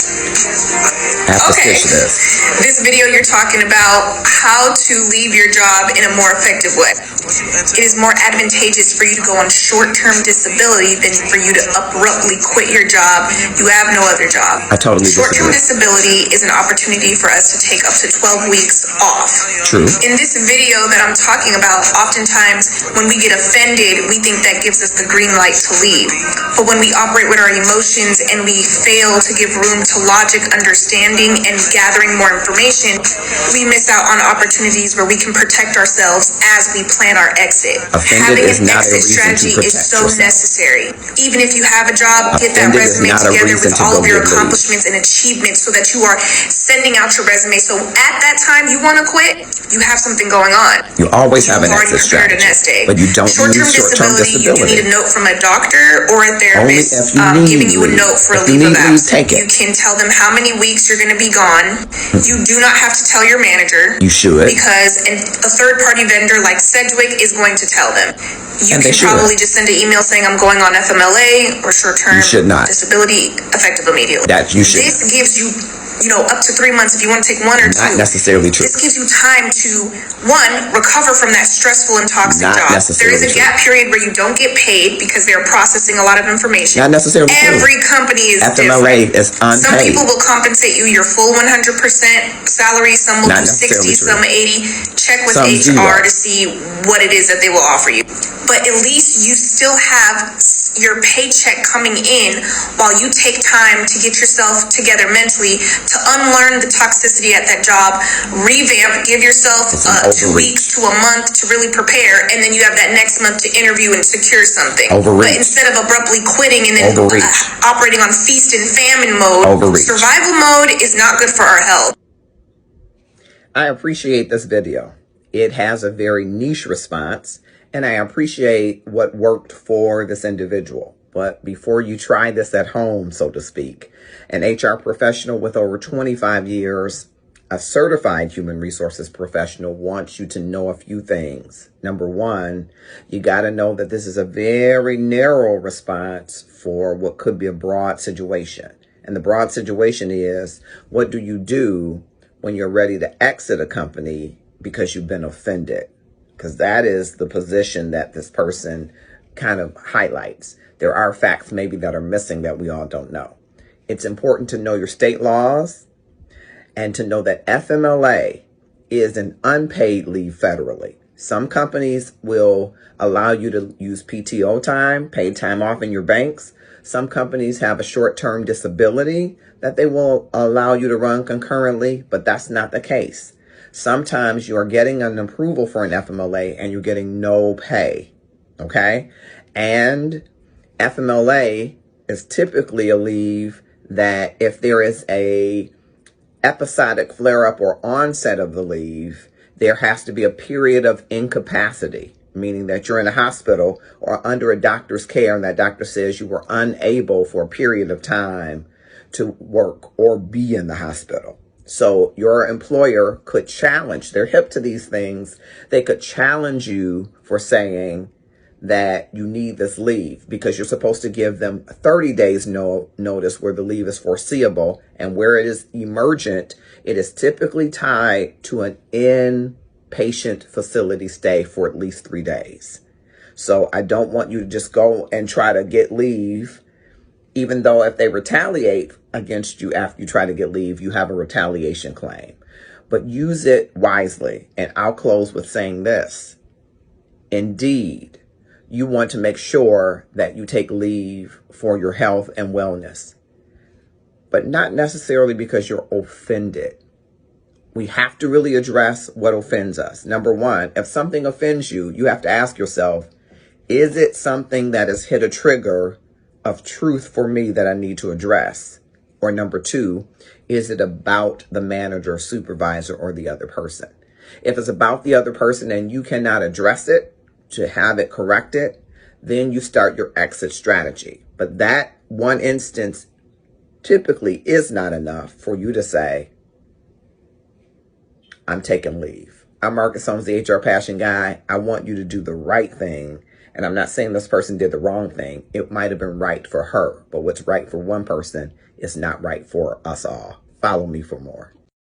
Ask the Okay. stitch This video you're talking about how to leave your job in a more effective way. It is more advantageous for you to go on short-term disability than for you to abruptly quit your job. You have no other job. I totally Short-term disagree. disability is an opportunity for us to take up to 12 weeks off. True. In this video that I'm talking about, oftentimes when we get offended, we think that gives us the green light to leave. But when we operate with our emotions and we fail to give room to logic, understanding, and gathering more information, we miss out on opportunities where we can protect ourselves as we plan our exit. Offended Having is an not a exit reason to strategy is protect so yourself. necessary. Even if you have a job, get that Offended is resume not a together reason with to all go of your get leave. accomplishments and achievements so that you are sending out your resume. So at that time you want to quit, you have something going on. You always have an Already exit prepared a strategy, nest egg. but you don't Short-term use short-term disability, you do need a disability. note from a doctor or a Only therapist if you need giving you a leave. note for a If you leave of need leave, absence. take You it. can tell them how many weeks you're going to be gone. You do not have to tell your manager You should. because a third-party vendor like Sedgwick is going to tell them. You And they can should. probably just send an email saying I'm going on FMLA or short-term You should not. disability effective immediately. That you should. This gives you, up to 3 months if you want to take 1 or 2. Not necessarily true. This gives you time to, one, recover from that stressful and toxic Not job. There necessarily is a true. gap period where you don't get paid because they're processing a lot of information. Not necessarily true. Every company is FMLA different. is Some unpaid. people will compensate you your full 100% salary. Some will Not do 60, necessarily true. some 80. Check with Some HR zero. to see what it is that they will offer you. But at least you still have your paycheck coming in while you take time to get yourself together mentally, to unlearn the toxicity at that job, revamp, give yourself It's an 2 overreach. weeks to a month to really prepare, and then you have that next month to interview and secure something. Overreach. But instead of abruptly quitting and then Overreach. operating on feast and famine mode, Overreach. survival mode is not good for our health. I appreciate this video. It has a very niche response, and I appreciate what worked for this individual. But before you try this at home, so to speak, an HR professional with over 25 years, a certified human resources professional, wants you to know a few things. Number one, you got to know that this is a very narrow response for what could be a broad situation. And the broad situation is, what do you do when you're ready to exit a company because you've been offended? Because that is the position that this person kind of highlights. There are facts maybe that are missing that we all don't know. It's important to know your state laws and to know that FMLA is an unpaid leave federally. Some companies will allow you to use PTO time, paid time off in your banks. Some companies have a short-term disability that they will allow you to run concurrently, but that's not the case. Sometimes you are getting an approval for an FMLA and you're getting no pay, okay? And FMLA is typically a leave that if there is a episodic flare-up or onset of the leave, there has to be a period of incapacity, meaning that you're in a hospital or under a doctor's care and that doctor says you were unable for a period of time to work or be in the hospital. So your employer could challenge, they're hip to these things, they could challenge you for saying that you need this leave because you're supposed to give them 30 days notice where the leave is foreseeable, and where it is emergent, it is typically tied to an inpatient facility stay for at least 3 days. So I don't want you to just go and try to get leave, even though if they retaliate against you after you try to get leave, you have a retaliation claim. But use it wisely. And I'll close with saying this. Indeed, you want to make sure that you take leave for your health and wellness, but not necessarily because you're offended. We have to really address what offends us. Number one, if something offends you, you have to ask yourself, is it something that has hit a trigger of truth for me that I need to address? Or number two, is it about the manager, supervisor, or the other person? If it's about the other person and you cannot address it to have it corrected, then you start your exit strategy. But that one instance typically is not enough for you to say, I'm taking leave. I'm Marcus Holmes, the HR Passion Guy. I want you to do the right thing And I'm not saying this person did the wrong thing. It might have been right for her, but what's right for one person is not right for us all. Follow me for more.